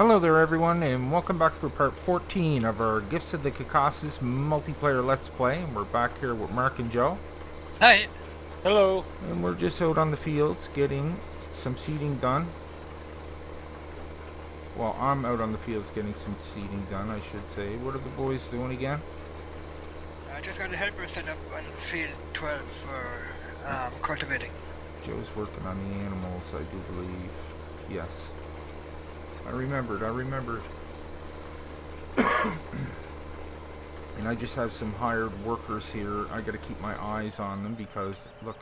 Hello there everyone, and welcome back for part 14 of our Gifts of the Caucasus multiplayer Let's Play. And we're back here with Mark and Joe. Hi. Hello. And we're just out on the fields getting some seeding done. Well, I'm out on the fields getting some seeding done, I should say. What are the boys doing again? I just got a helper set up on field 12 for cultivating. Joe's working on the animals, I do believe. Yes. I remembered. And I just have some hired workers here. I gotta keep my eyes on them because, look,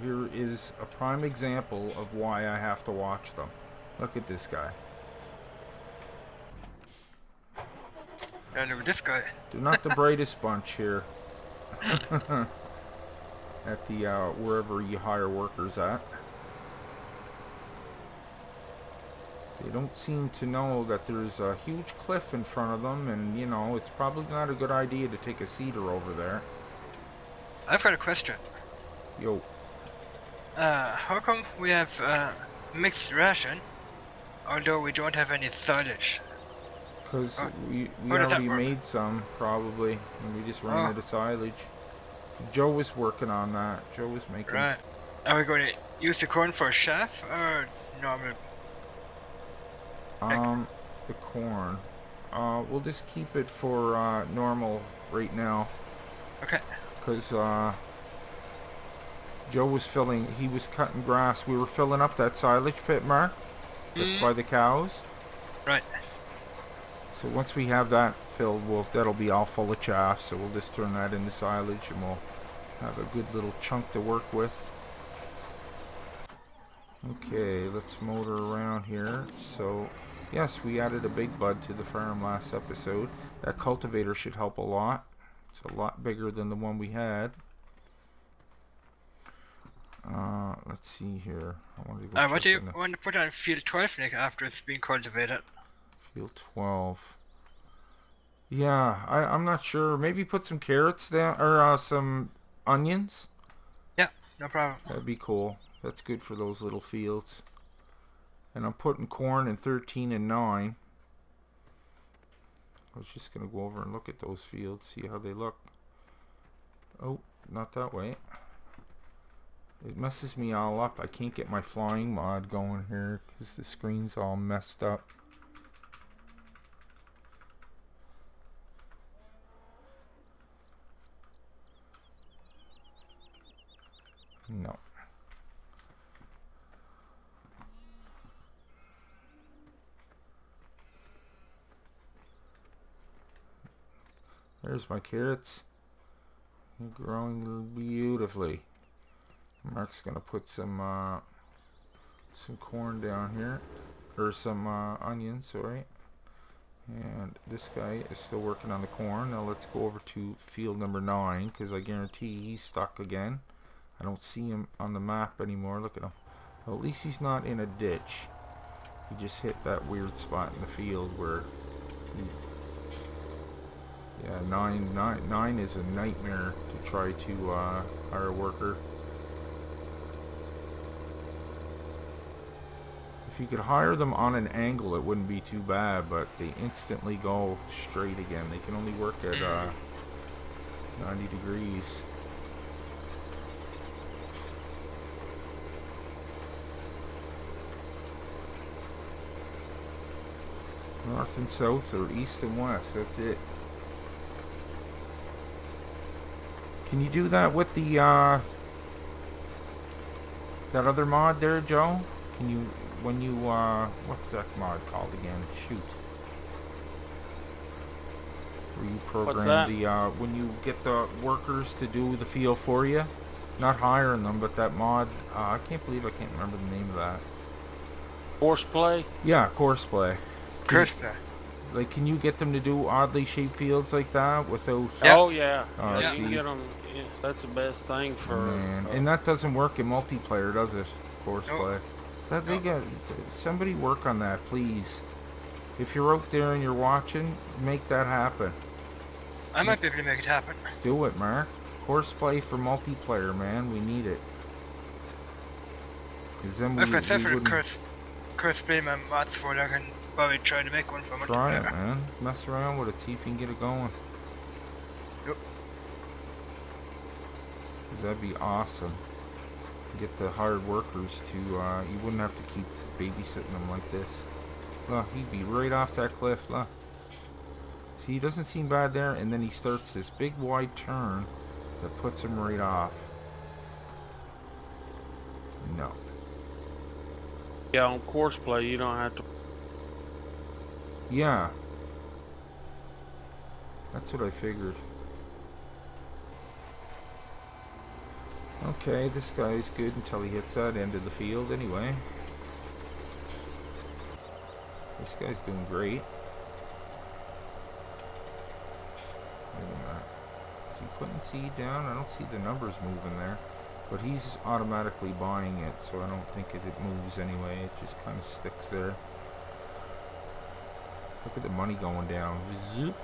here is a prime example of why I have to watch them. Look at this guy. And look at this guy. They're not the brightest bunch here. At the, wherever you hire workers at. They don't seem to know that there's a huge cliff in front of them, and, you know, it's probably not a good idea to take a cedar over there. I've got a question. Yo. How come we have mixed ration, although we don't have any silage? Because we already made some, probably, and we just ran out of silage. Joe was working on that. Joe was making... Right. Are we going to use the corn for a chaff, or normal? The corn. We'll just keep it for, normal right now. Okay. Because, Joe was he was cutting grass. We were filling up that silage pit, Mark. That's by the cows. Right. So once we have that filled, that'll be all full of chaff, so we'll just turn that into silage and we'll have a good little chunk to work with. Okay, let's motor around here. So, yes, we added a big bud to the farm last episode. That cultivator should help a lot. It's a lot bigger than the one we had. Let's see here. I want to go What do you want to put on field 12, Nick, after it's been cultivated? Field 12. Yeah, I'm not sure. Maybe put some carrots down, or some onions. Yeah, no problem. That'd be cool. That's good for those little fields. And I'm putting corn in 13 and 9. I was just going to go over and look at those fields, see how they look. Oh, not that way. It messes me all up. I can't get my flying mod going here because the screen's all messed up. No. There's my carrots. They're growing beautifully. Mark's gonna put some corn down here, or some onions, sorry. And this guy is still working on the corn. Now let's go over to field number 9, because I guarantee he's stuck again. I don't see him on the map anymore. Look at him. Well, at least he's not in a ditch. He just hit that weird spot in the field where yeah, 9 is a nightmare to try to hire a worker. If you could hire them on an angle, it wouldn't be too bad, but they instantly go straight again. They can only work at 90 degrees. North and south, or east and west, that's it. Can you do that with the that other mod there, Joe? Can you, when you what's that mod called again? Shoot. Where you program the when you get the workers to do the field for you, not hiring them, but that mod. I can't believe I can't remember the name of that. Horseplay? Yeah, Courseplay. Like, can you get them to do oddly shaped fields like that without? Yeah. Oh yeah. Yeah, you can get them. Yeah, that's the best thing for. Man, and that doesn't work in multiplayer, does it? Courseplay. That they got somebody work on that, please. If you're out there and you're watching, make that happen. I might be able to make it happen. Do it, Mark. Horseplay for multiplayer, man. We need it. Because then we wouldn't... crossplay my mods for it, I can probably try to make one for Try it, multiplayer. man. Mess around with it, see if you can get it going. Yep. Cause that'd be awesome. Get the hired workers to, you wouldn't have to keep babysitting them like this. Look, he'd be right off that cliff, look. See, he doesn't seem bad there, and then he starts this big wide turn that puts him right off. No. Yeah, on course play, you don't have to. Yeah. That's what I figured. Okay, this guy's good until he hits that end of the field anyway. This guy's doing great. Look at that. Is he putting seed down? I don't see the numbers moving there. But he's automatically buying it, so I don't think it moves anyway. It just kind of sticks there. Look at the money going down. Zoop.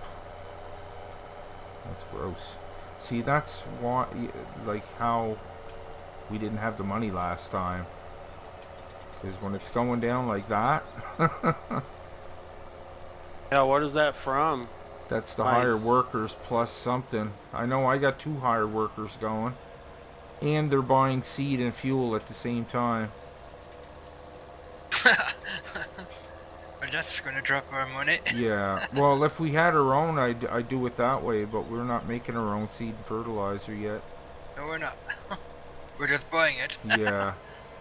That's gross. See, that's why, like how we didn't have the money last time. Because when it's going down like that, Yeah, what is that from? that's the Nice. hired workers plus something. I know I got 2 hired workers going. And they're buying seed and fuel at the same time. Well, that's gonna drop our money. Yeah. Well, if we had our own, I'd do it that way. But we're not making our own seed and fertilizer yet. No, we're not. We're just buying it. Yeah.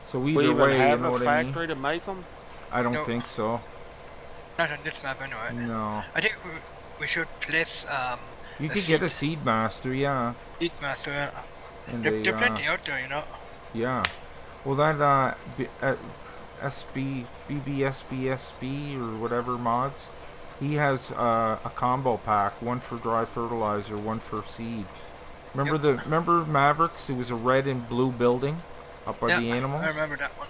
So We either even way, you have know a what I mean? factory to make them? I don't No. think so. Not on this map anyway. No. I think we should place You a could get a seed master, yeah. seed master. And There they, are plenty out there, you know. yeah. Well, that BBSBSB or whatever mods, he has a combo pack, one for dry fertilizer, one for seed. Remember Yep. remember Mavericks? It was a red and blue building up by Yeah, the animals. I remember that one.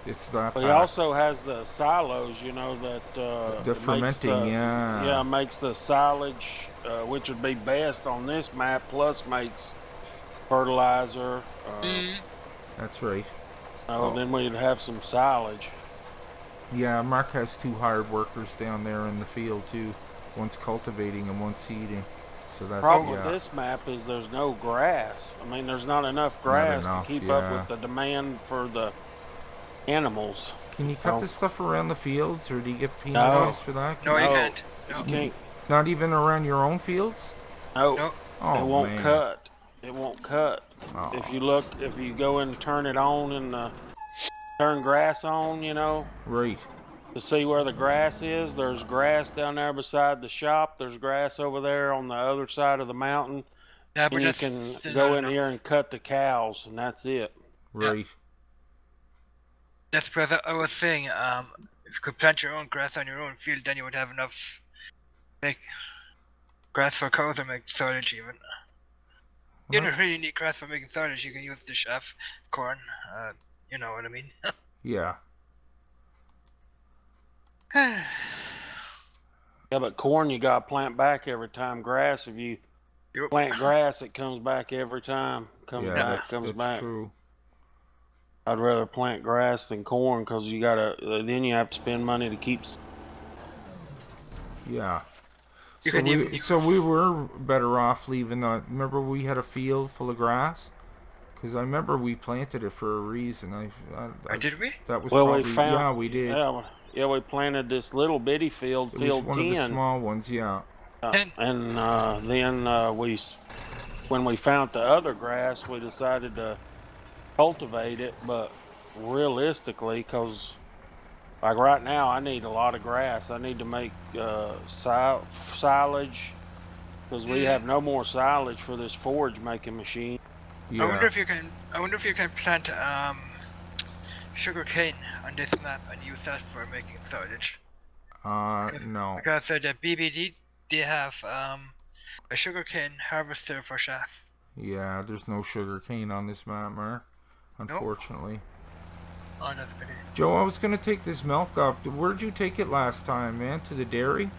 It's that But he pack. also has the silos, you know, that the it makes fermenting, yeah. Yeah, makes the silage, which would be best on this map, plus makes fertilizer. That's right. Then we'd have some silage. Yeah, Marc has 2 hired workers down there in the field too. One's cultivating and one's seeding. So that's Problem yeah. with this map is there's no grass. I mean, there's not enough grass enough, to keep yeah. up with the demand for the animals. Can you cut No. the stuff around the fields, or do you get No. penalized for that? No, you No. can't. No. You can't. Not even around your own fields? No, No. Oh, it won't man. cut. It won't cut. Oh. If you go and turn it on and turn grass on, you know, Right. to see where the grass is, there's grass down there beside the shop. There's grass over there on the other side of the mountain. Yeah, but And you that's can still go not in enough. here and cut the cows, and that's it. Right. That's because I was saying, if you could plant your own grass on your own field, then you would have enough make grass for cows or make silage even. You Well, don't really need grass for making silage. You can use the chaff, corn. You know what I mean. yeah. Yeah, but corn you gotta plant back every time. Grass, if you Yep. plant grass, it comes back every time. Comes Yeah, back, that's, comes that's back. true. I'd rather plant grass than corn because you gotta. Then you have to spend money to keep. Yeah. You So can we, even- so we were better off leaving the... Remember we had a field full of grass? Because I remember we planted it for a reason. Or did we? That was Well, probably... we found. yeah, we did. Yeah, we planted this little bitty field, It was field one of the 10. small ones, yeah. And then when we found the other grass, we decided to cultivate it. But realistically, because like right now, I need a lot of grass. I need to make silage because we have no more silage for this forage making machine. I wonder Yeah. if you can. I wonder if you can plant sugar cane on this map and use that for making silage. No. Because the BBD they have a sugarcane harvester for chaff. Yeah, there's no sugar cane on this map, Mark. Unfortunately. Oh, that's pretty. Joe, I was gonna take this milk up. Where'd you take it last time, man? To the dairy?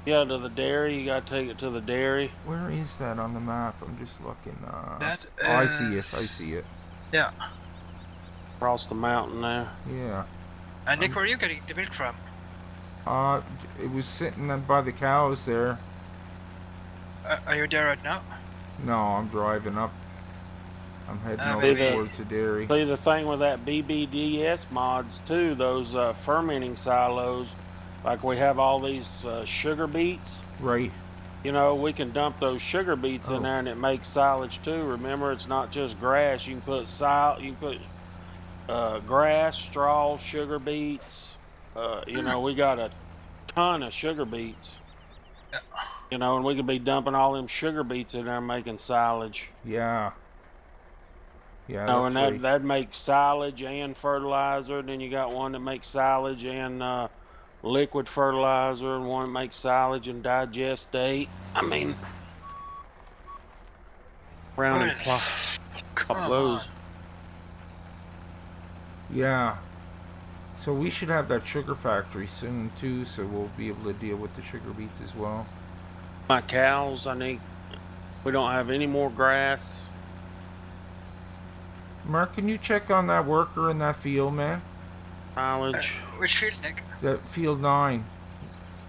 Yeah, to the dairy. You gotta take it to the dairy. Where is that on the map? I'm just looking. That, Oh, I see it. I see it. Yeah. Across the mountain there. Yeah. And Nick, where are you getting the milk from? It was sitting by the cows there. Are you there right now? No, I'm driving up. I'm heading over maybe. towards the dairy. See, the thing with that BBDS mods too, those fermenting silos, like we have all these sugar beets. Right. You know, we can dump those sugar beets Oh. in there and it makes silage too. Remember, it's not just grass. You can put grass, straw, sugar beets. You know, we got a ton of sugar beets. Yeah. You know, and we could be dumping all them sugar beets in there making silage. Yeah. Yeah, No, that's and right. that makes silage and fertilizer. Then you got one that makes silage and liquid fertilizer, and one that makes silage and digestate. I mean, round and plop Come those. on. Yeah. So we should have that sugar factory soon too, so we'll be able to deal with the sugar beets as well. My cows, we don't have any more grass. Mark, can you check on that worker in that field, man? Silage. Which field, Nick? That field 9.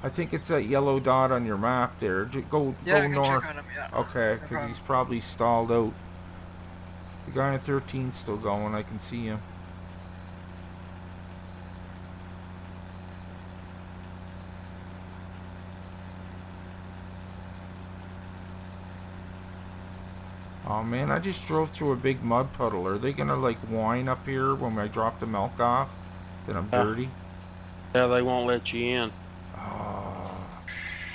I think it's that yellow dot on your map there. Go Yeah, I go can north. check on him, yeah. Okay, No because problem. he's probably stalled out. The guy in 13's still going. I can see him. Oh man, I just drove through a big mud puddle. Are they gonna like whine up here when I drop the milk off? That I'm dirty? Yeah, they won't let you in. Oh,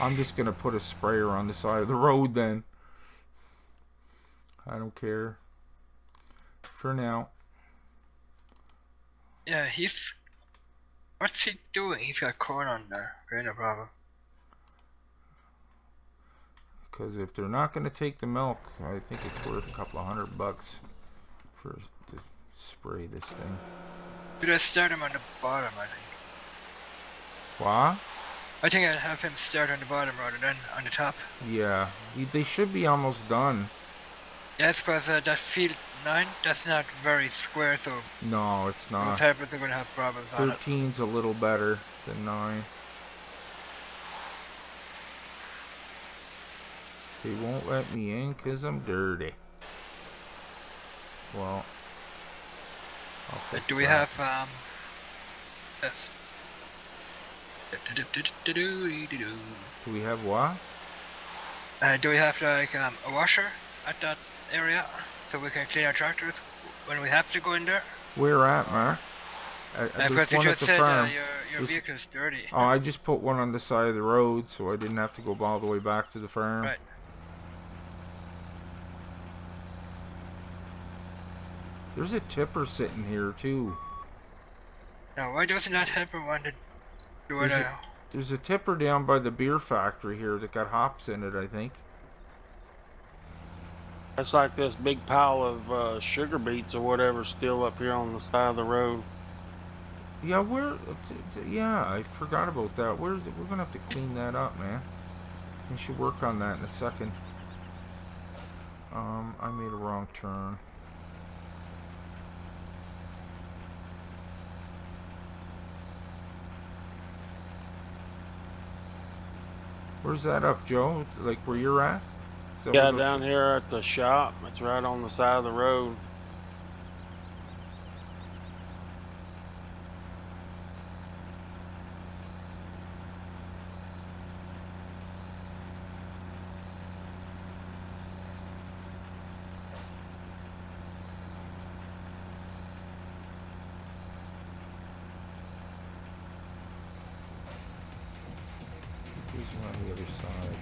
I'm just gonna put a sprayer on the side of the road then. I don't care. For now. Yeah, what's he doing? He's got corn on there. Okay, no problem. Because if they're not gonna take the milk, I think it's worth a couple of $100 for to spray this thing. Should I start him on the bottom, I think. What? I think I'd have him start on the bottom rather than on the top. Yeah, they should be almost done. Yes, because that field 9, that's not very square, so No, it's most not. helpers are going to have problems on it. 13's a little better than 9. They won't let me in because I'm dirty. Well, I'll fix Do we that. have, yes. Do we have what? Do we have like a washer at that area so we can clean our tractors when we have to go in there? Where at, Mark? Because There's you one at just the said farm. your There's- vehicle's dirty. Oh, I just put one on the side of the road so I didn't have to go all the way back to the farm. Right. There's a tipper sitting here too. Now, why doesn't that helper want to do it? There's a tipper down by the beer factory here that got hops in it, I think. It's like this big pile of sugar beets or whatever still up here on the side of the road. Yeah, yeah, I forgot about that. We're gonna have to clean that up, man. We should work on that in a second. I made a wrong turn. Where's that up, Joe? Like where you're at? Is that Yeah, where those- down here at the shop. It's right on the side of the road. These are on the other side.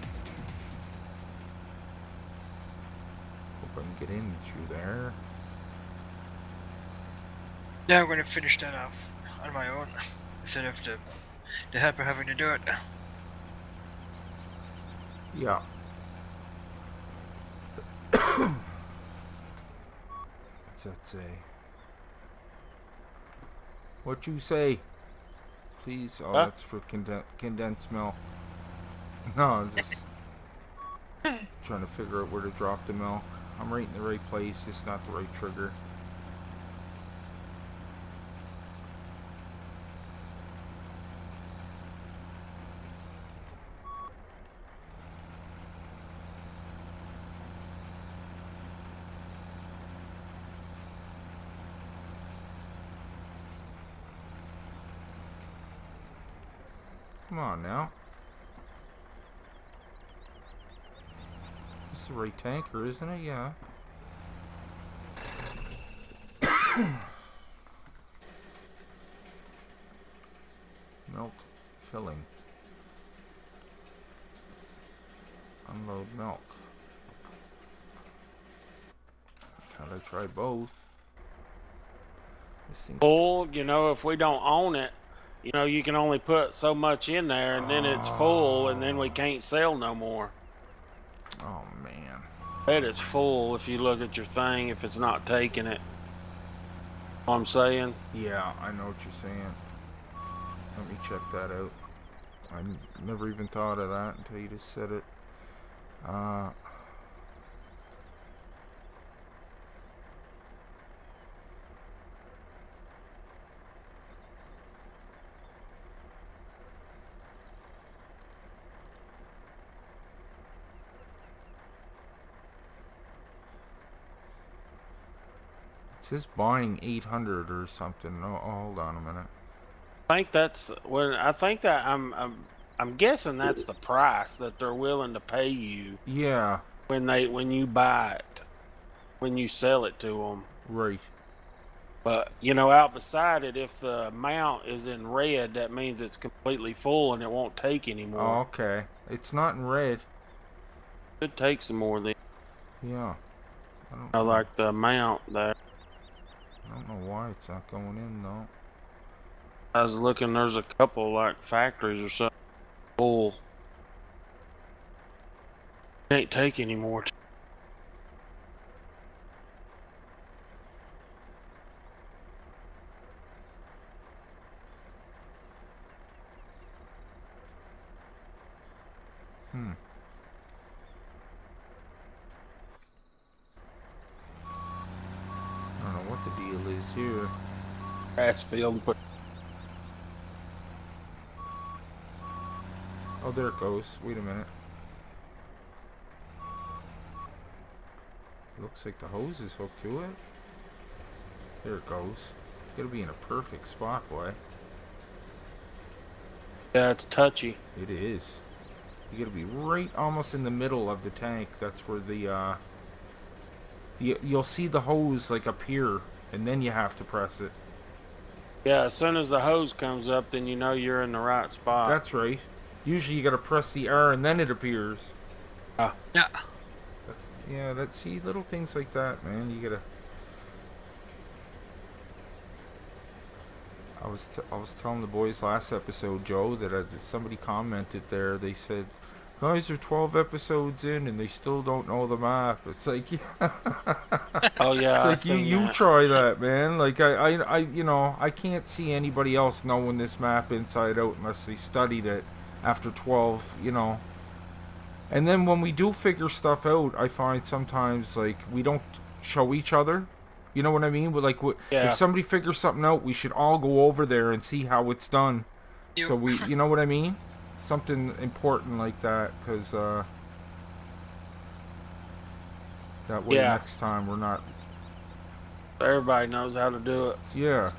Hope I can get in through there. Yeah, I'm going to finish that off on my own instead of the helper having to do it. Yeah. What's that say? What you say? Please. Oh, Huh? that's for condensed milk. No, I'm just trying to figure out where to drop the milk. I'm right in the right place, just not the right trigger. Come on now. This is the right tanker, isn't it? Yeah. Milk filling. Unload milk. Thought I tried both. This thing. Full, you know, if we don't own it, you know, you can only put so much in there, and then it's full, and then we can't sell no more. Oh man. Bet it's full if you look at your thing, if it's not taking it. Know what I'm saying? Yeah, I know what you're saying. Let me check that out. I never even thought of that until you just said it. It says buying 800 or something. Oh, hold on a minute. I think that's when I think that I'm guessing that's the price that they're willing to pay you Yeah. when you buy it, when you sell it to them. Right. But you know, out beside it, if the amount is in red, that means it's completely full and it won't take anymore. Oh, okay. It's not in red. Could take some more than. Yeah. I like the amount there. I don't know why it's not going in though. I was looking, there's a couple like factories or something full. Can't take any more. I don't know what the deal is here. Grass field, but Oh, there it goes. Wait a minute. Looks like the hose is hooked to it. There it goes. It'll be in a perfect spot, boy. yeah, it's touchy. It is. You gotta be right almost in the middle of the tank. That's where the you'll see the hose like appear, and then you have to press it. Yeah, as soon as the hose comes up, then you know you're in the right spot. That's right. Usually you gotta press the R and then it appears. Yeah. That's see little things like that, man. You gotta. I was telling the boys last episode, Joe, that somebody commented there. They said, "Guys are 12 episodes in and they still don't know the map." It's like, Oh yeah, it's like you that. try that, man. Like I you know, I can't see anybody else knowing this map inside out unless they studied it after 12, you know. And then when we do figure stuff out, I find sometimes like we don't show each other. You know what I mean? But like, Yeah. if somebody figures something out, we should all go over there and see how it's done. Yep. So we, you know what I mean? Something important like that, because that way Yeah. next time we're not. Everybody knows how to do it. Yeah.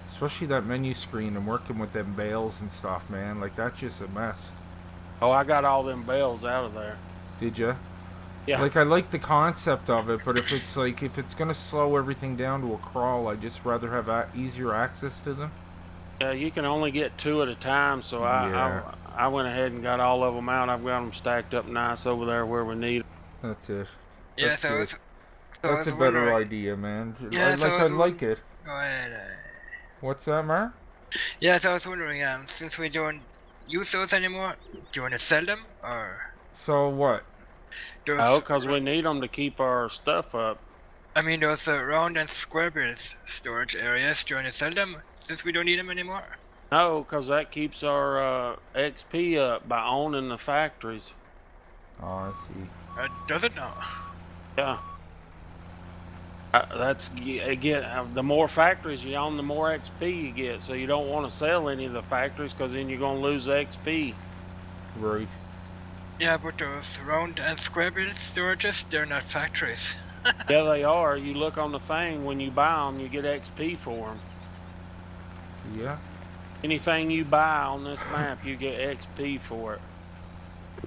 Especially that menu screen and working with them bales and stuff, man. Like, that's just a mess. Oh, I got all them bales out of there. Did ya? Yeah. Like, I like the concept of it, but if it's gonna slow everything down to a crawl, I'd just rather have easier access to them. Yeah, you can only get 2 at a time, so I went ahead and got all of them out. I've got them stacked up nice over there where we need 'em. That's it. Yeah, That's so good. it's, so That's I a was better wondering- idea, man. Yeah, I like it. Go ahead. What's that, Marc? Yeah, so I was wondering, since we don't use those anymore, do you want to sell them or? So what? Those, Oh, because we need them to keep our stuff up. I mean, those round and square bit storage areas. Do you want to sell them since we don't need them anymore? No, because that keeps our XP up by owning the factories. Oh, I see. Does it now? Yeah. That's again, the more factories you own, the more XP you get. So you don't want to sell any of the factories because then you're gonna lose XP. Right. Yeah, but those round and square bit storages, they're not factories. Yeah, they are. You look on the thing when you buy them, you get XP for them. Yeah. Anything you buy on this map, you get XP for it.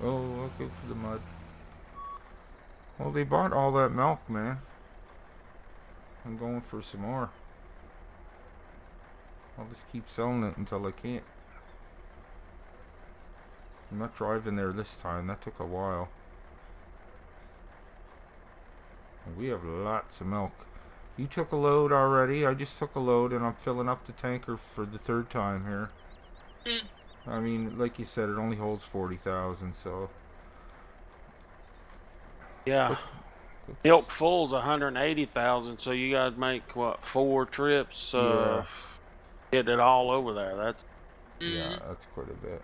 Oh, I'll go for the mud. Well, they bought all that milk, man. I'm going for some more. I'll just keep selling it until I can't. I'm not driving there this time. That took a while. We have lots of milk. You took a load already. I just took a load and I'm filling up the tanker for the third time here. I mean, like you said, it only holds 40,000, so... Yeah. But Milk full's 180,000, so you gotta make what, 4 trips? yeah. Get it all over there. That's Yeah, that's quite a bit.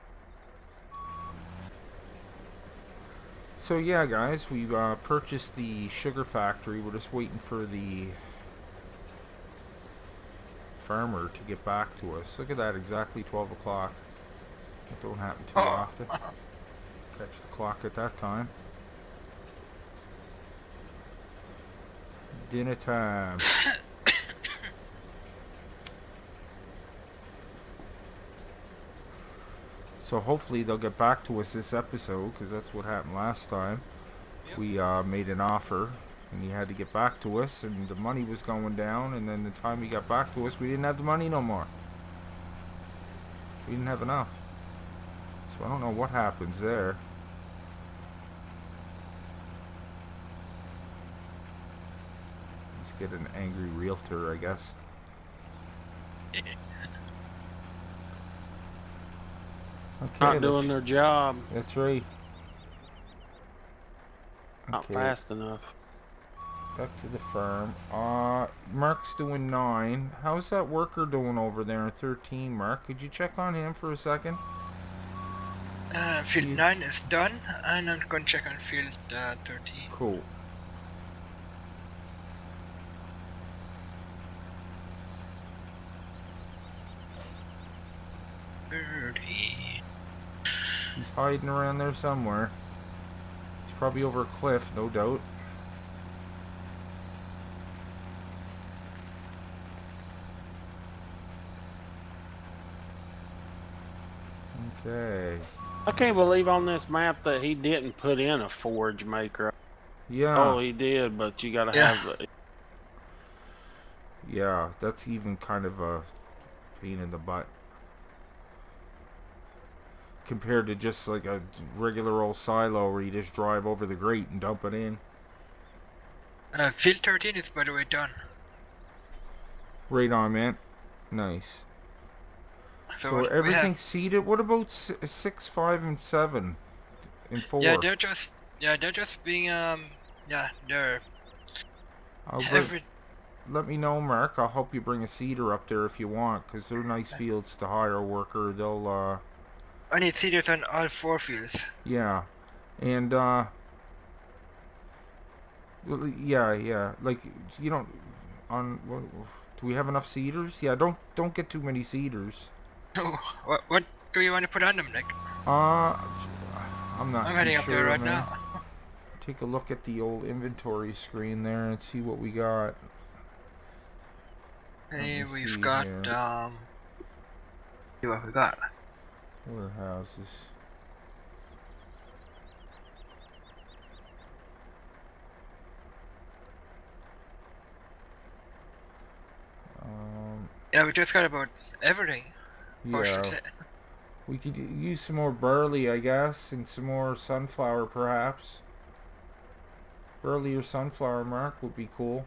So yeah, guys, we've purchased the sugar factory. We're just waiting for the farmer to get back to us. Look at that, exactly 12 o'clock. That don't happen too often. Catch the clock at that time. Dinner time. So hopefully they'll get back to us this episode, because that's what happened last time. Yep. We made an offer and he had to get back to us, and the money was going down, and then the time he got back to us, we didn't have the money no more. We didn't have enough. So I don't know what happens there. Let's get an angry realtor, I guess. Okay, not doing their job. That's right. Not fast enough. Back to the farm. Marc's doing 9. How's that worker doing over there in 13, Marc? Could you check on him for a second? Field 9 is done, and I'm going to check on field 13. Cool. He's hiding around there somewhere. He's probably over a cliff, no doubt. Okay. I can't believe on this map that he didn't put in a forge maker. Yeah. Oh, he did, but you gotta have the... Yeah, that's even kind of a pain in the butt. Compared to just like a regular old silo where you just drive over the grate and dump it in. Field 13 is, by the way, done. Right on, man. Nice. So everything's seeded. What about 6, 5, and 7, and 4? Yeah, they're just being they're let me know, Marc. I'll help you bring a seeder up there if you want, because they're nice fields to hire a worker. They'll I need seeders on all 4 fields. Yeah, and yeah. Like, you don't do we have enough seeders? Yeah, don't get too many seeders. Oh, what do you want to put on them, Nick? I'm not I'm too heading sure, up there right man. now. Take a look at the old inventory screen there and see what we got. Hey, we've got see what we got. Warehouses. Yeah, we just got about everything. Yeah. We could use some more barley, I guess, and some more sunflower, perhaps. Barley or sunflower, Marc, would be cool.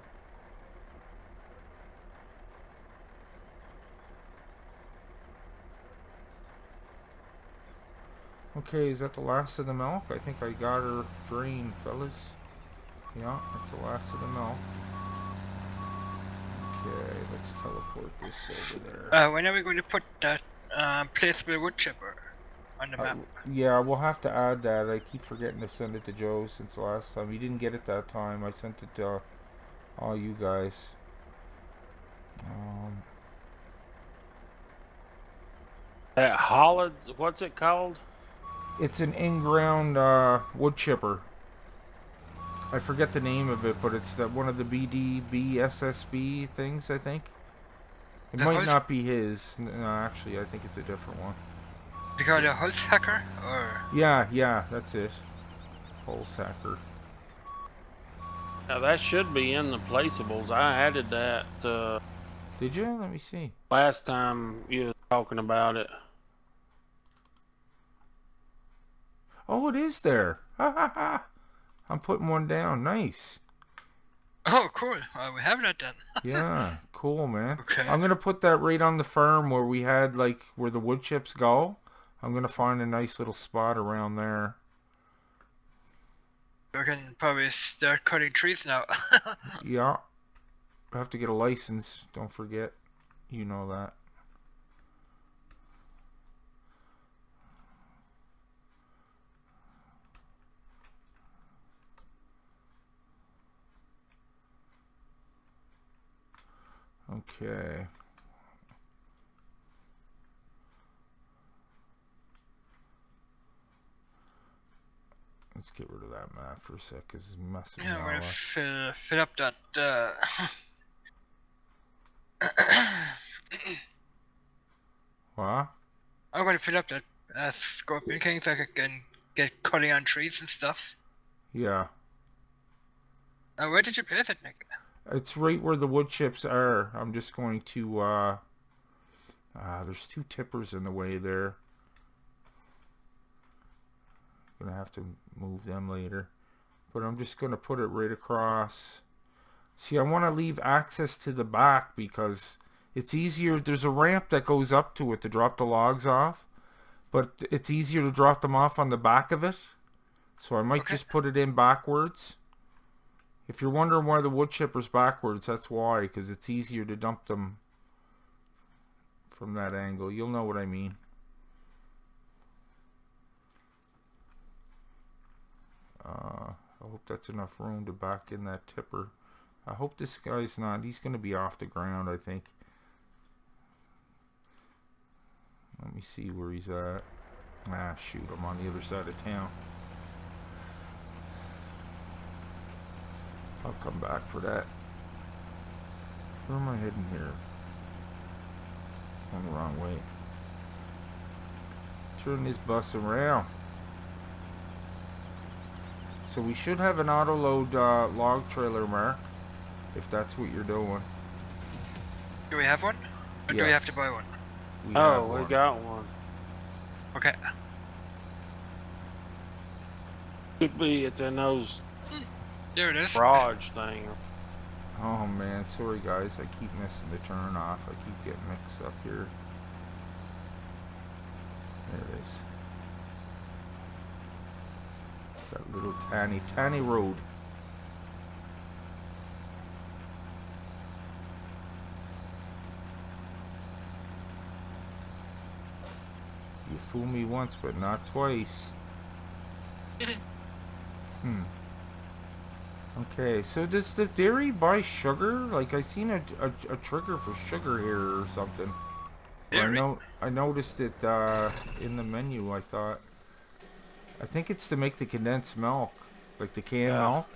Okay, is that the last of the milk? I think I got her drained, fellas. Yeah, that's the last of the milk. Okay, let's teleport this over there. When are we going to put that placeable wood chipper on the map? Yeah, we'll have to add that. I keep forgetting to send it to Joe since the last time. He didn't get it that time. I sent it to all you guys. That hollowed, what's it called? It's an in-ground wood chipper. I forget the name of it, but it's one of the BSSB things, I think. It The might Holz, not be his. No, actually, I think it's a different one. they call it a Holzhacker, or Yeah, that's it. Holsacker. Now that should be in the placeables. I added that Did you? Let me see. last time you were talking about it. Oh, it is there. Ha ha ha. I'm putting one down. Nice. oh, cool. We have that then. Yeah, cool, man. Okay. I'm gonna put that right on the farm where we had like where the wood chips go. I'm gonna find a nice little spot around there. We can probably start cutting trees now. Yeah, I have to get a license. Don't forget. You know that. Okay. Let's get rid of that map for a sec, cause it's messing me Yeah, we're all gonna up. fill up that. What? I'm gonna fill up that scorpion king so I can get cutting on trees and stuff. Yeah. Where did you place it, Nick? It's right where the wood chips are. I'm just going to, there's two tippers in the way there. Gonna have to move them later. But I'm just gonna put it right across. See, I want to leave access to the back because it's easier. There's a ramp that goes up to it to drop the logs off. But it's easier to drop them off on the back of it. So I might just put it in backwards. If you're wondering why the wood chipper's backwards, that's why, because it's easier to dump them from that angle. You'll know what I mean. I hope that's enough room to back in that tipper. I hope this guy's not. He's going to be off the ground, I think. Let me see where he's at. Ah, shoot, I'm on the other side of town. I'll come back for that. Where am I heading here? Going the wrong way. Turn this bus around. So we should have an auto load log trailer, Mark, if that's what you're doing. Do we have one? Or do we have to buy one? We have Oh, we one. got one. Okay. Should be it's in those There it is. garage thing. Oh man, sorry guys, I keep missing the turn off. I keep getting mixed up here. There it is. It's that little tiny road. You fool me once, but not twice. Okay, so does the dairy buy sugar? Like I seen a trigger for sugar here or something. Dairy? I noticed it in the menu. I think it's to make the condensed milk, like the canned milk.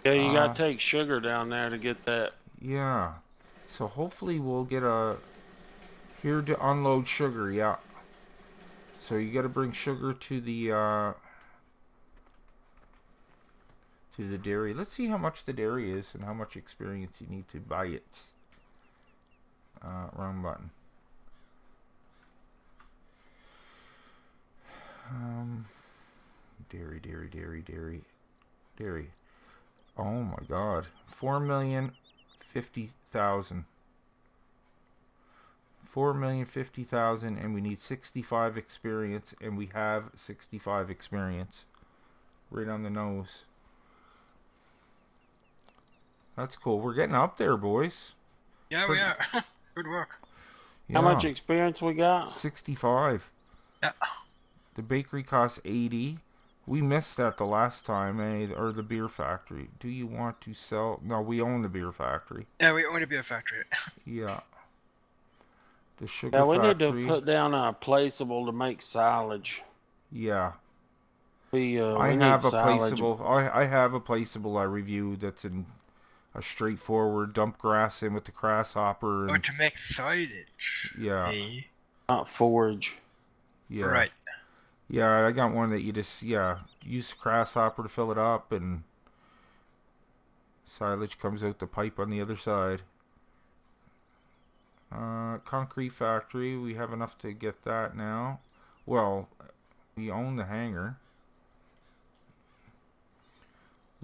Yeah, you gotta take sugar down there to get that. Yeah. So hopefully we'll get a here to unload sugar. Yeah. So you got to bring sugar to the dairy. Let's see how much the dairy is and how much experience you need to buy it. Wrong button. Dairy. Oh my God. 4,050,000. 4,050,000, and we need 65 experience, and we have 65 experience. Right on the nose. That's cool. We're getting up there, boys. Yeah, we are. Good work. Yeah. How much experience we got? 65. Yeah. The bakery costs 80. We missed that the last time, or the beer factory. Do you want to sell? No, we own the beer factory. Yeah, we own a beer factory. Yeah. The sugar Yeah, we factory. need to put down a placeable to make silage. Yeah. We I need have a silage. placeable. I have a placeable I reviewed that's in a straightforward dump grass in with the grasshopper Or and to make silage. yeah, Eh? Not forage. yeah, Right. yeah. I got one that you just use the grasshopper to fill it up and silage comes out the pipe on the other side. Concrete factory, we have enough to get that now. Well, we own the hangar.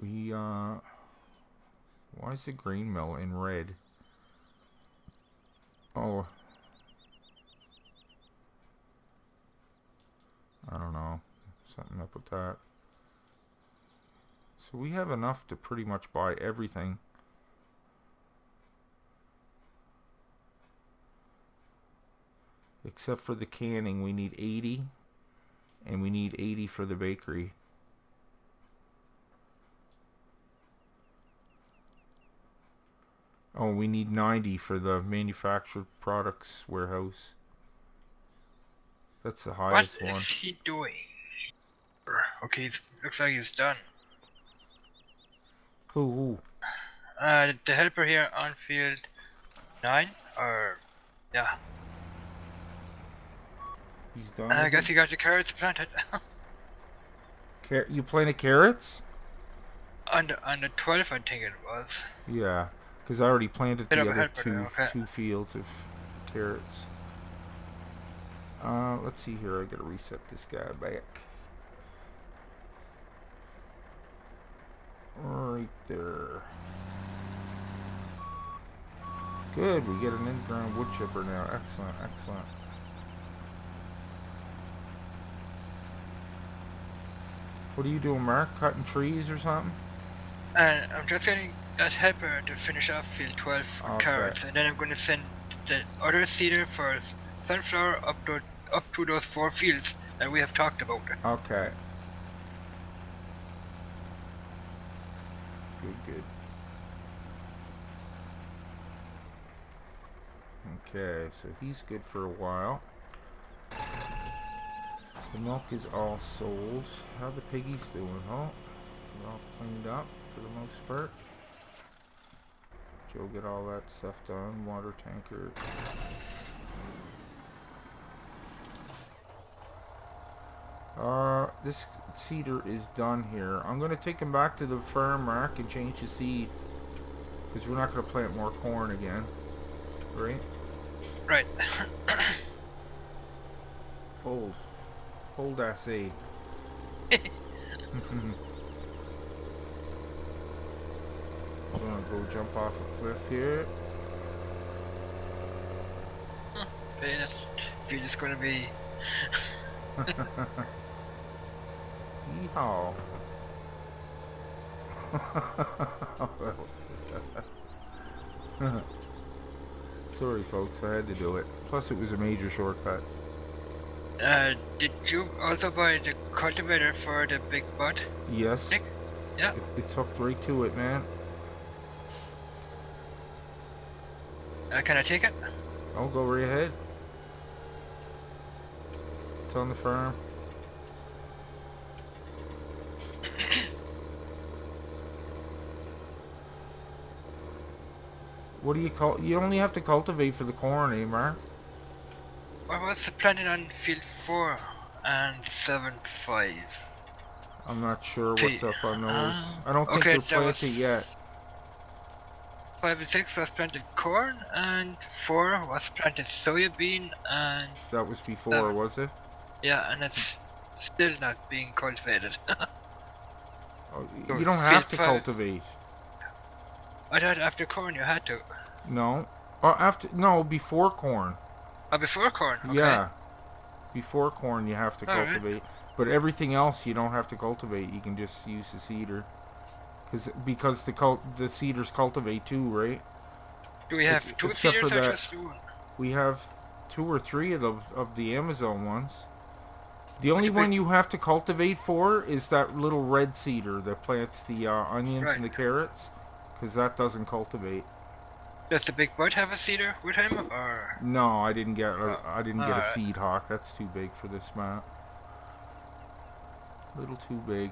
We why is the grain mill in red? Oh, I don't know, something up with that. So we have enough to pretty much buy everything. Except for the canning, we need 80. And we need 80 for the bakery. Oh, we need 90 for the manufactured products warehouse. That's the highest one. What is he doing? Okay, looks like he's done. Who? The helper here on field 9, or yeah. He's done. I is guess it? he got the carrots planted. You planted carrots? on the 12th, I think it was. Yeah, because I already planted Bit the of a other helper there, okay. two fields of carrots. Let's see here. I gotta reset this guy back. Right there. Good, we get an in-ground wood chipper now. Excellent, excellent. What are you doing, Mark? Cutting trees or something? And I'm just getting that helper to finish off field 12 with Okay. carrots, and then I'm going to send the other seeder for sunflower up to those 4 fields that we have talked about. Okay. Good. Okay, so he's good for a while. The milk is all sold. How the piggies doing, huh? They're all cleaned up for the most part. Joe get all that stuff done. Water tanker. This seeder is done here. I'm gonna take him back to the farm, Mark, and change the seed. Because we're not gonna plant more corn again. Right? Right. Fold that seed. I'm gonna go jump off a cliff here. Field is going to be... Yeehaw. Sorry folks, I had to do it. Plus it was a major shortcut. Did you also buy the cultivator for the big bud? Yes. Nick? Yeah. It's hooked right to it, man. Can I take it? Oh, go right ahead. It's on the farm. What do you call? You only have to cultivate for the corn, eh, Mark? What was the planted on field 4 and 7-5? I'm not sure what's up on those. I don't think okay, they're planted yet. 5 and 6 was planted corn, and 4 was planted soybean, and That was before, was it? yeah, and it's still not being cultivated. Oh, So you don't have to field five- cultivate. I thought after corn you had to. No. Before corn. Before corn. Okay. Yeah. Before corn you have to Alright. cultivate. But everything else you don't have to cultivate. You can just use the seeder. Because the seeders cultivate too, right? Do we have two except for seeders or that- just one? We have 2 or 3 of the Amazon ones. The only Which one big- you have to cultivate for is that little red seeder that plants the onions Right. and the carrots. Because that doesn't cultivate. Does the big bud have a seeder with him, or? No, I didn't get a Alright. seed hawk. That's too big for this map. Little too big.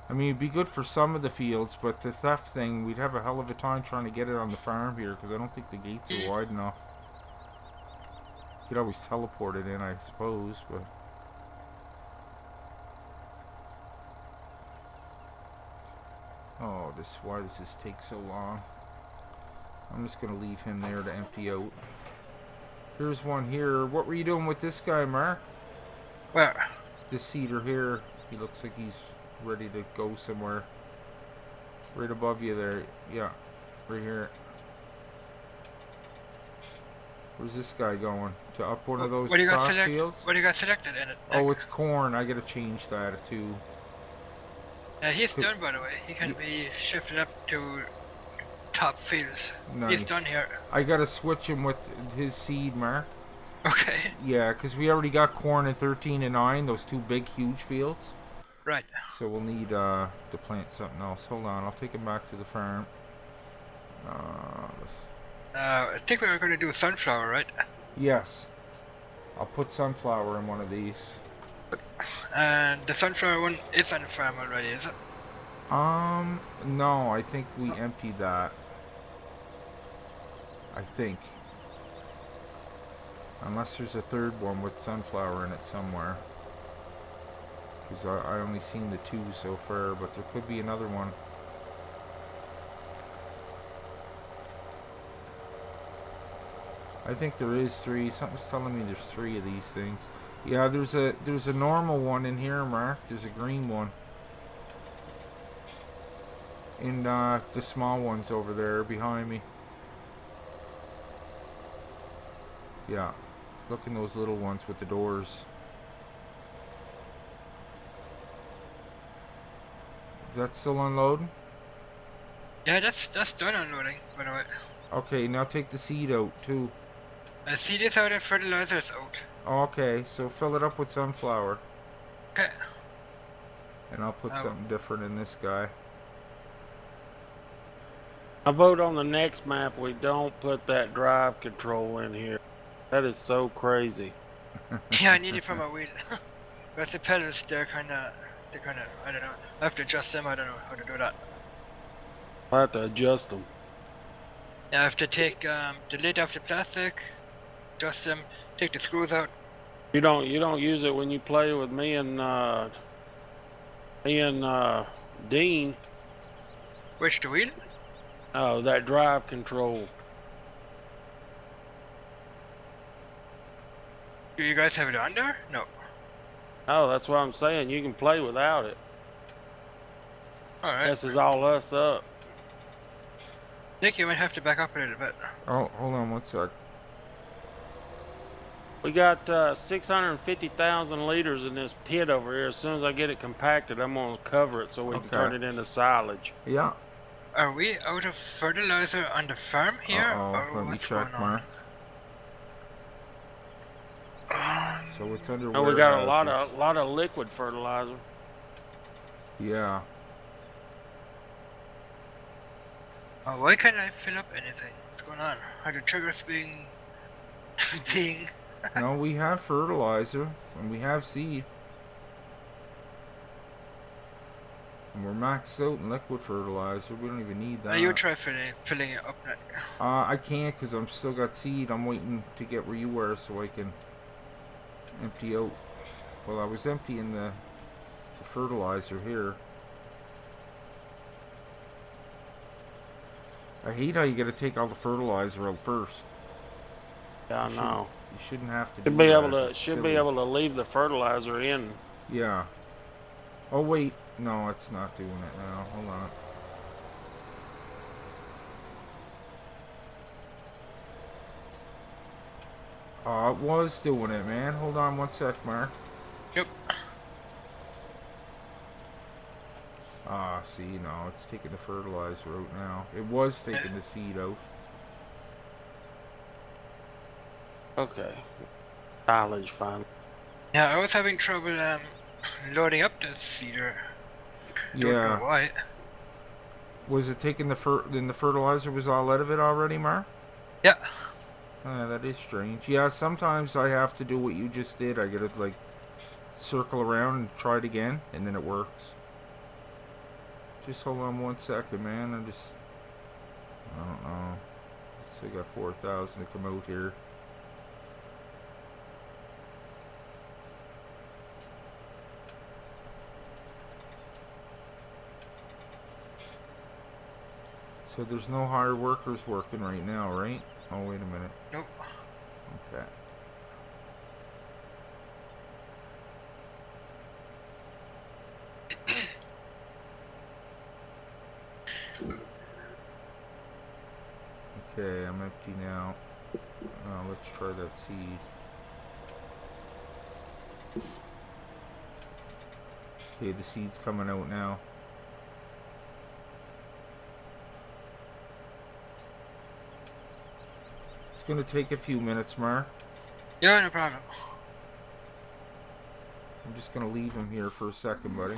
I mean, it'd be good for some of the fields, but the theft thing, we'd have a hell of a time trying to get it on the farm here, because I don't think the gates are wide enough. You could always teleport it in, I suppose, but... Oh, why does this take so long? I'm just going to leave him there to empty out. Here's one here. What were you doing with this guy, Mark? Where? This cedar here. He looks like he's ready to go somewhere. Right above you there. Yeah, right here. Where's this guy going? To up one of those top fields? What do you got selected in it? Oh, it's corn. I gotta change that too. Yeah, he's done, by the way. He can be shifted up to top fields. Nice. He's done here. I gotta switch him with his seed, Mark. Okay. Yeah, because we already got corn in 13 and 9, those two big, huge fields. Right. So we'll need to plant something else. Hold on, I'll take him back to the farm. I think we were going to do a sunflower, right? Yes. I'll put sunflower in one of these. And the sunflower one is on the farm already, is it? No, I think we emptied that. I think. Unless there's a third one with sunflower in it somewhere. Because I only seen the 2 so far, but there could be another one. I think there is 3. Something's telling me there's 3 of these things. Yeah, there's a normal one in here, Mark. There's a green one. And the small ones over there behind me. Yeah. Look in those little ones with the doors. Is that still unloading? Yeah, that's done unloading, by the way. Okay, now take the seed out too. Seed is out and fertilizer is out. Okay, so fill it up with sunflower. Okay. And I'll put something different in this guy. I vote on the next map we don't put that drive control in here. That is so crazy. Yeah, I need it for my wheel. But the pedals, they're kinda, I don't know. I have to adjust them, I don't know how to do that. I have to adjust them. Yeah, I have to take the lid off the plastic, adjust them, take the screws out. You don't use it when you play with me and Dean. Which, the wheel? Oh, that drive control. Do you guys have it on there? No. Oh, that's what I'm saying. You can play without it. Alright. This is all us up. Nick, you might have to back up a little bit. Oh, hold on one sec. We got 650,000 liters in this pit over here. As soon as I get it compacted, I'm going to cover it so we can turn it into silage. Yeah. Are we out of fertilizer on the farm here? Let me check, Mark. So it's under Oh, we got a lot of liquid fertilizer. Yeah. Oh, why can't I fill up anything? What's going on? Are the triggers being... No, we have fertilizer, and we have seed. And we're maxed out in liquid fertilizer. We don't even need that. Now you try filling it up now. I can't because I'm still got seed. I'm waiting to get where you were so I can empty out. Well, I was emptying the fertilizer here. I hate how you gotta take all the fertilizer out first. Yeah, I know. You shouldn't have to. Should be able to leave the fertilizer in. Yeah. Oh wait, no, it's not doing it now. Hold on. It was doing it, man. Hold on one sec, Mark. Yep. See, no, it's taking the fertilizer out now. It was taking the seed out. Okay. Silage, fine. Yeah, I was having trouble loading up the cedar. Don't know why. Was it taking the fertilizer was all out of it already, Mark? Yeah. That is strange. Yeah, sometimes I have to do what you just did. I gotta like circle around and try it again, and then it works. Just hold on 1 second, man. I don't know. Still got 4,000 to come out here. So there's no hired workers working right now, right? Oh, wait a minute. Nope. Okay. Okay, I'm empty now. Let's try that seed. Okay, the seed's coming out now. It's gonna take a few minutes, Mark. Yeah, no problem. I'm just gonna leave him here for a second, buddy.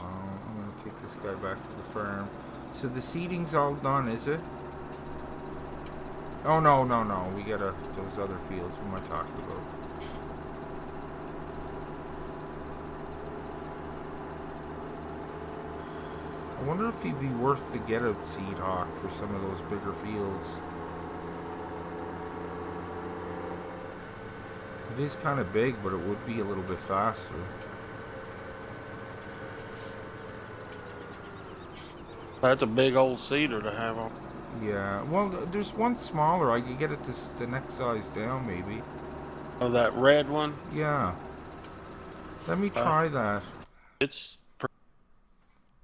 I'm gonna take this guy back to the farm. So the seeding's all done, is it? Oh no, no, no. We got those other fields. What am I talking about? I wonder if he'd be worth to get a seed hawk for some of those bigger fields. It is kind of big, but it would be a little bit faster. That's a big old cedar to have on. Yeah, well, there's one smaller. I could get it to the next size down, maybe. Oh, that red one? Yeah. Let me try that. It's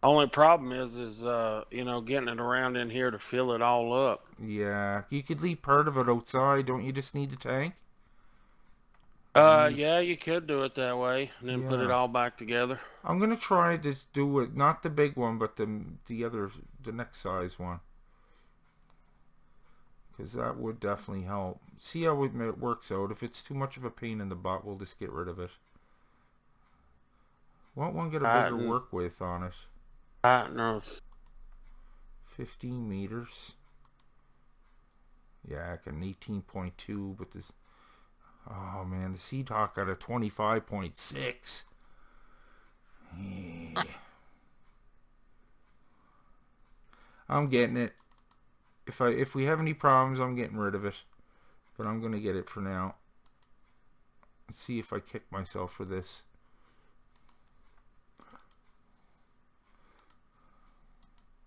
only problem is you know, getting it around in here to fill it all up. Yeah, you could leave part of it outside. Don't you just need the tank? Yeah, you could do it that way and then put it Yeah. all back together. I'm gonna try to do it, not the big one, but the next size one, because that would definitely help. See how it works out. If it's too much of a pain in the butt, we'll just get rid of it. Want one get a bigger work width on it? I don't know. 15 meters. Yeah, I can 18.2, but this. Oh man, the Seed Hawk got a 25.6. Yeah. I'm getting it. If we have any problems, I'm getting rid of it. But I'm gonna get it for now. Let's see if I kick myself for this.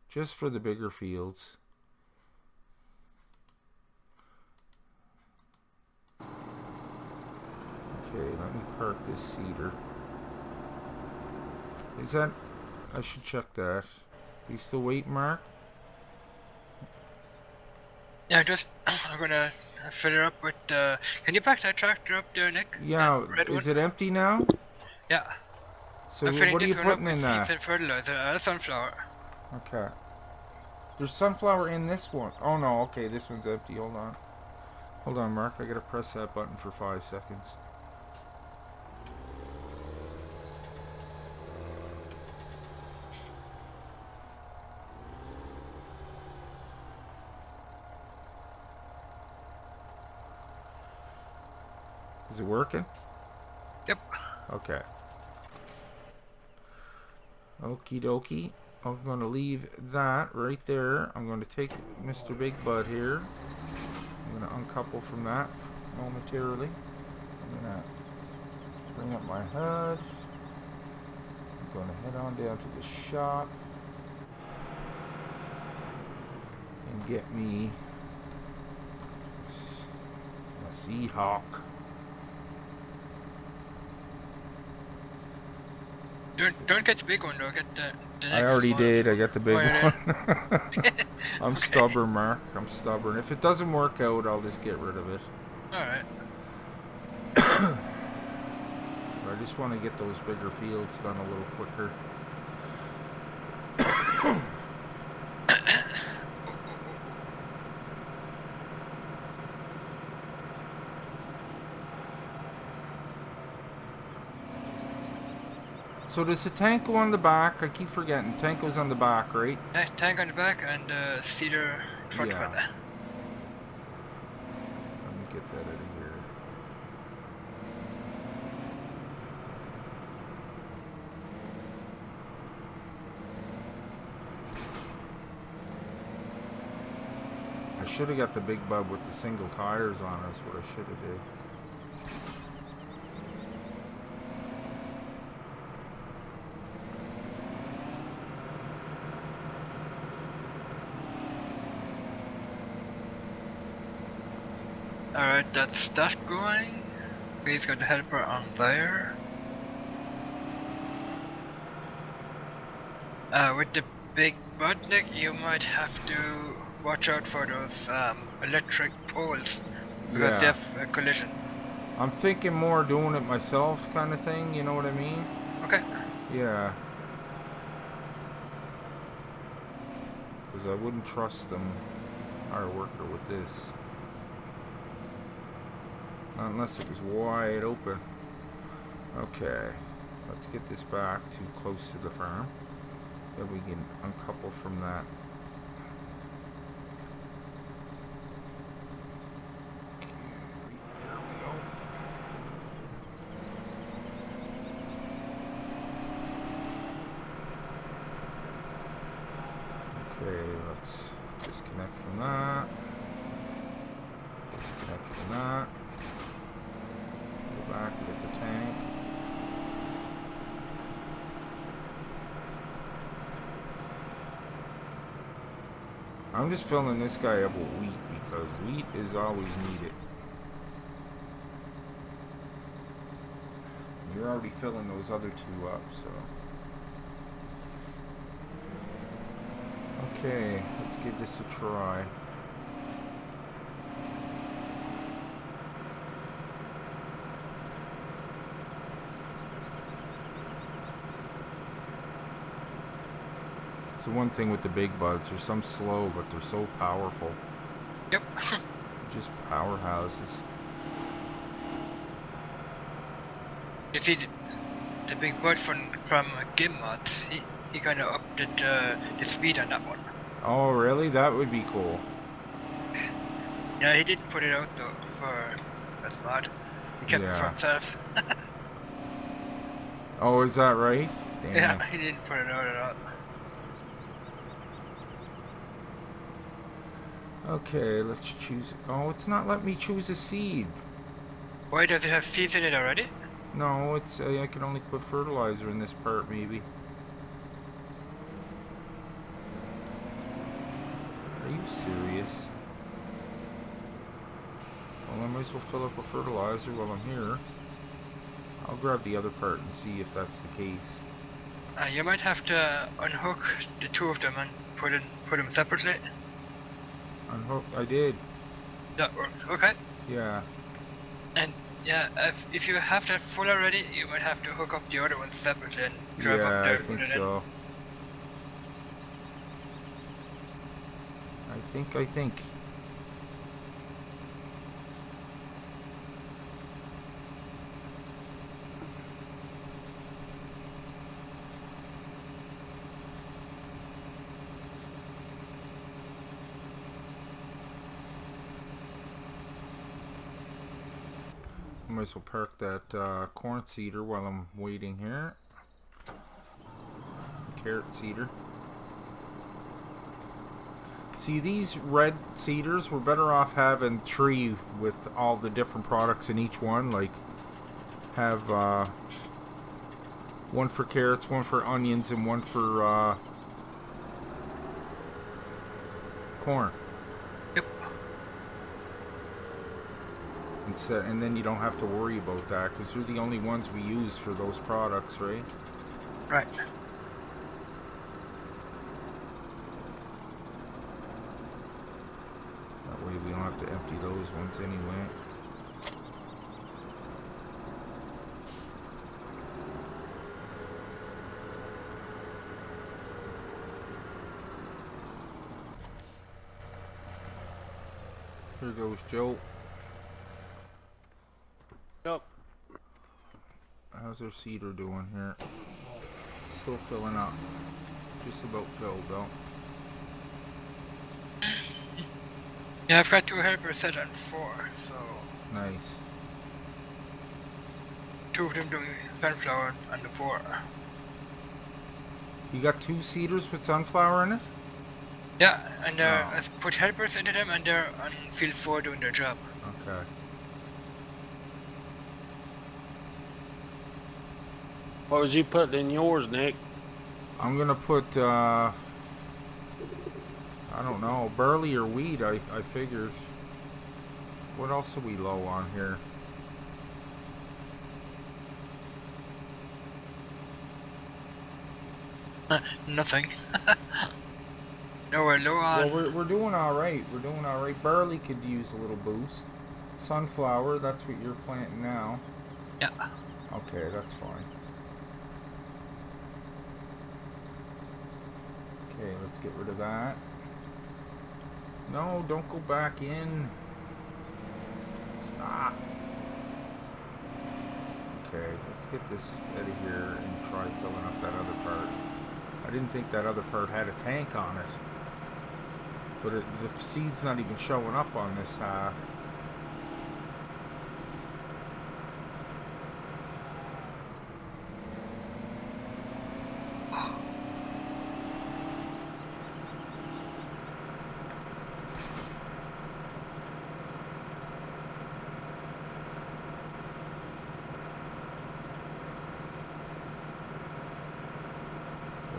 Just for the bigger fields. Okay, let me park this cedar. Is that... I should check that. Are you still waiting, Mark? Yeah, I'm gonna fill it up with, can you back that tractor up there, Nick? Yeah, That red is one? it empty now? Yeah. So I'm filling what are you this one up putting with in seeds that? and fertilizer, sunflower. Okay. There's sunflower in this one. Oh no, okay, this one's empty. Hold on. Hold on, Mark. I gotta press that button for 5 seconds. Is it working? Yep. Okay. Okie dokie. I'm going to leave that right there. I'm going to take Mr. Big Bud here. I'm going to uncouple from that momentarily. I'm going to bring up my HUD. I'm going to head on down to the shop and get me a Seed Hawk. Don't get the big one though, get the next I already one. did. I got the big Oh, you one. I'm Okay. stubborn, Mark. I'm stubborn. If it doesn't work out, I'll just get rid of it. Alright. I just want to get those bigger fields done a little quicker. So does the tank go on the back? I keep forgetting. Tank goes on the back, right? Tank on the back and cedar front Yeah. fender. Let me get that out of here. should have got the big bud with the single tires on. That's what I should have did. Alright, that's that going. He's got the helper on there. With the big butt Nick, you might have to watch out for those electric poles because they Yeah. have a collision. I'm thinking more doing it myself kind of thing, you know what I mean? Okay. Yeah. Because I wouldn't trust them, our worker, with this. Not unless it was wide open. Okay. Let's get this back too close to the farm. Then we can uncouple from that. Okay, let's disconnect from that. Disconnect from that. Go back, get the tank. I'm just filling this guy up with wheat because wheat is always needed. You're already filling those other two up, so. Okay, let's give this a try. It's the one thing with the big buds, they're some slow, but they're so powerful. Yep. Just powerhouses. You see the big bird from Gimmods, he kind of upped the speed on that one. Oh, really? That would be cool. Yeah, he didn't put it out though for that mod. He kept it for himself. Oh, is that right? Damn. Yeah, he didn't put it out at all. Okay, let's choose. Oh, it's not letting me choose a seed. Why does it have seeds in it already? No, it's I can only put fertilizer in this part, maybe. Are you serious? Well, I might as well fill up with fertilizer while I'm here. I'll grab the other part and see if that's the case. You might have to unhook the two of them and put them separately. Unhook? I did. That works. Okay. Yeah. And yeah, if you have that full already, you might have to hook up the other ones separately and drive up Yeah, there. I think so. I think. I might as well park that corn seeder while I'm waiting here. Carrot seeder. See, these red seeders, we're better off having 3 with all the different products in each one. Like, have one for carrots, one for onions, and one for corn. Yep. And then you don't have to worry about that because they're the only ones we use for those products, right? Right. That way we don't have to empty those ones anyway. Here goes Joe. Yep. How's our cedar doing here? Still filling up. Just about filled though. Yeah, I've got 2 helpers set on 4, so Nice. 2 of them doing sunflower and the 4. You got 2 cedars with sunflower in it? Yeah, and Oh. I put helpers into them, and they're on field 4 doing their job. Okay. What was you putting in yours, Nick? I'm gonna put I don't know, barley or wheat. I figured. What else are we low on here? Nothing. No, we're low Well, on. we're doing all right. We're doing all right. Barley could use a little boost. Sunflower, that's what you're planting now. Yeah. Okay, that's fine. Okay, let's get rid of that. No, don't go back in. Stop. Okay, let's get this out of here and try filling up that other part. I didn't think that other part had a tank on it. But the seed's not even showing up on this half.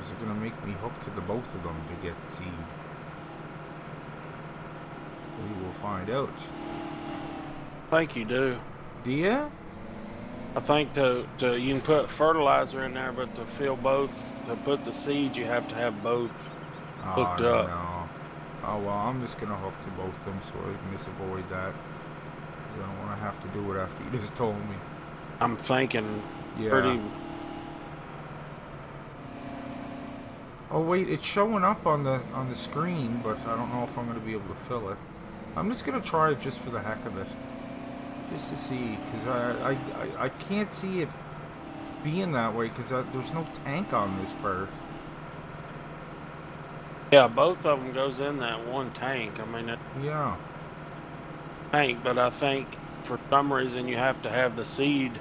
Is it gonna make me hook to the both of them to get seed? We will find out. I think you do. Do ya? I think to you can put fertilizer in there, but to fill both, to put the seeds, you have to have both hooked Oh up. no. Oh well, I'm just gonna hook to both of them so I can just avoid that. Cause I don't want to have to do it after you just told me. I'm thinking Yeah. pretty. Oh wait, it's showing up on the screen, but I don't know if I'm gonna be able to fill it. I'm just gonna try it just for the heck of it, just to see, cause I can't see it being that way, cause there's no tank on this part. Yeah, both of them goes in that one tank. I mean, Yeah. tank, but I think for some reason you have to have the seed.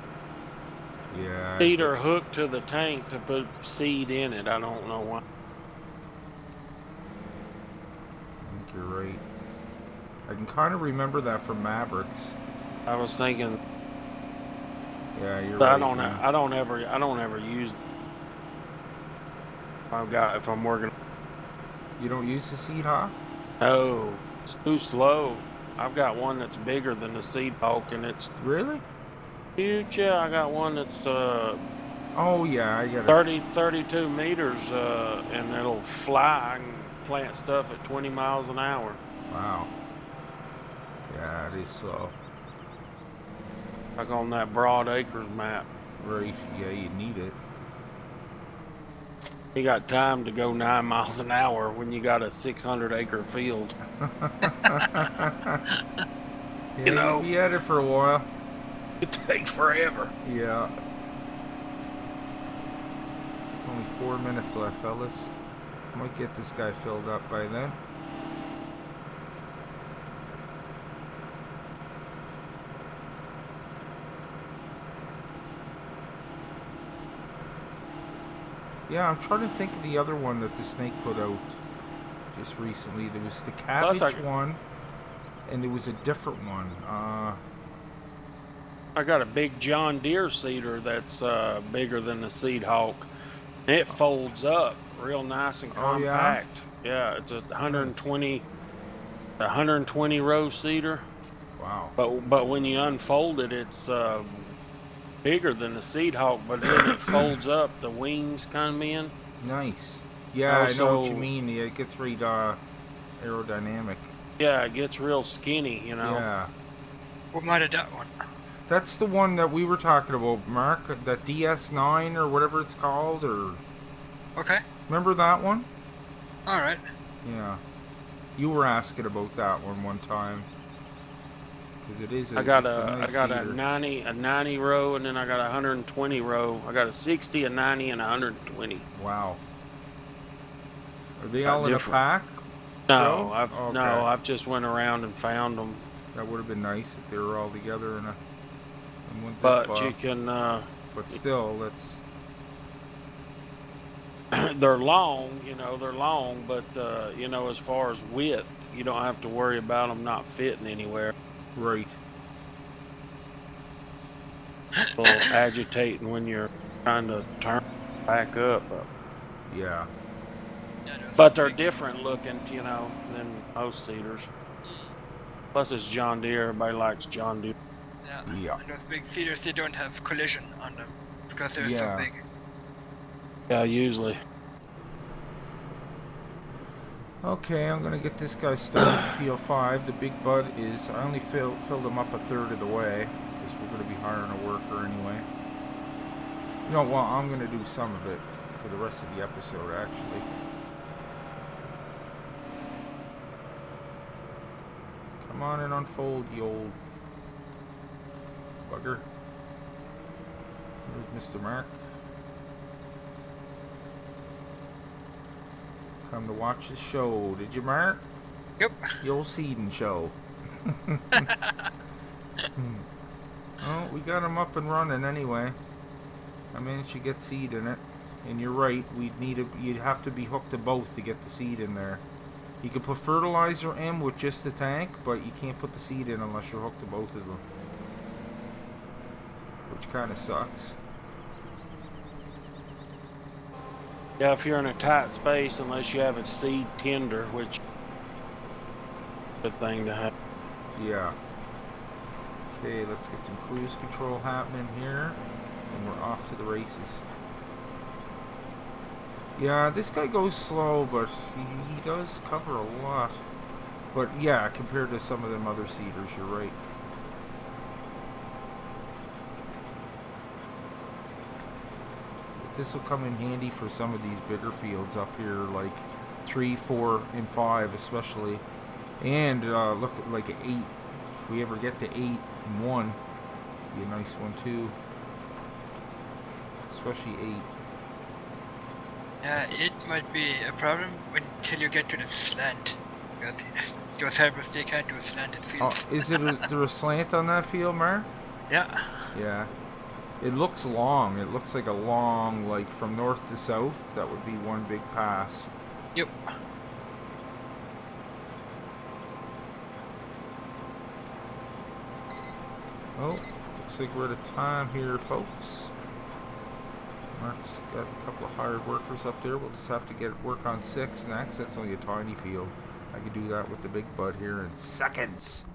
Yeah. Seed are hooked to the tank to put seed in it. I don't know why. I think you're right. I can kind of remember that from Mavericks. I was thinking. Yeah, you're But right. I don't ever use. If I'm working. You don't use the seed hawk? Oh, it's too slow. I've got one that's bigger than the seed hawk, and it's Really? huge. Yeah, I got one that's Oh yeah, I get it. 32 meters, and it'll fly and plant stuff at 20 miles an hour. Wow. Yeah, it is slow. Like on that broad acres map. Right. Yeah, you need it. You got time to go 9 miles an hour when you got a 600-acre field. Yeah, You know. you'd be at it for a while. It takes forever. Yeah. There's only 4 minutes left, fellas. Might get this guy filled up by then. Yeah, I'm trying to think of the other one that the snake put out just recently. There was the cabbage one, and there was a different one. I got a big John Deere seeder that's bigger than the Seed Hawk. It folds up real nice and compact. Yeah, it's a 120 row seeder. Wow. But when you unfold it, it's bigger than the Seed Hawk, but then it folds up. The wings come in. Nice. Yeah, I know what you mean. Yeah, it gets really aerodynamic. Yeah, it gets real skinny, you know. Yeah. What might have that one? That's the one that we were talking about, Mark. That DS9 or whatever it's called, or... Okay. Remember that one? Alright. Yeah. You were asking about that one time. Because it is a, I got a 90 row, and then I got a 120 row. I got a 60, a 90, and a 120. Wow. Are they all in a pack? No, Joe? I've just went around and found them. That would have been nice if they were all together in one zip But file. you can. But still, that's. they're long, they're long, but as far as width, you don't have to worry about them not fitting anywhere. Right. A little agitating when you're trying to turn back up. Yeah. Yeah, those But they're big- different looking, than most cedars. Plus, it's John Deere. Everybody likes John Deere. Yeah. Yeah. And those big cedars, they don't have collision on them because they're so Yeah. big. Yeah, usually. Okay, I'm gonna get this guy started in field 5. The big bud is, I only filled him up a third of the way, because we're gonna be hiring a worker anyway. No, well, I'm gonna do some of it for the rest of the episode, actually. Come on and unfold, you old bugger. There's Mr. Mark. Come to watch the show. Did you, Mark? Yep. The old seeding show. Oh, we got him up and running anyway. I managed to get seed in it. And you're right, you'd have to be hooked to both to get the seed in there. You can put fertilizer in with just the tank, but you can't put the seed in unless you're hooked to both of them. Which kind of sucks. Yeah, if you're in a tight space, unless you have a seed tender, which is a good thing to have. Yeah. Okay, let's get some cruise control happening here. And we're off to the races. Yeah, this guy goes slow, but he does cover a lot. But yeah, compared to some of them other seeders, you're right. But this will come in handy for some of these bigger fields up here, like 3, 4, and 5 especially. And look at like 8. If we ever get to 8 and 1, be a nice one too. Especially 8. Yeah, it might be a problem until you get to the slant. Because those hybrids, they can't do slanted fields. Oh, is there a slant on that field, Mark? Yeah. Yeah. It looks long. It looks like a long, like from north to south. That would be one big pass. Yep. Oh, looks like we're at a time here, folks. Mark's got a couple of hired workers up there. We'll just have to get work on 6 next. That's only a tiny field. I could do that with the big bud here in seconds.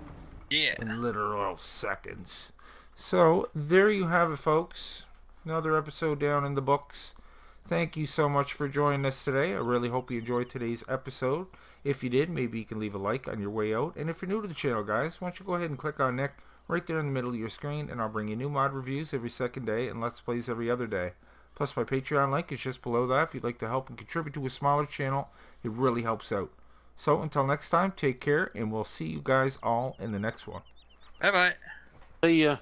Yeah. In literal seconds. So, there you have it, folks. Another episode down in the books. Thank you so much for joining us today. I really hope you enjoyed today's episode. If you did, maybe you can leave a like on your way out. And if you're new to the channel, guys, why don't you go ahead and click on Nick right there in the middle of your screen, and I'll bring you new mod reviews every second day and Let's Plays every other day. Plus, my Patreon link is just below that. If you'd like to help and contribute to a smaller channel, it really helps out. So, until next time, take care, and we'll see you guys all in the next one. Bye-bye. See ya.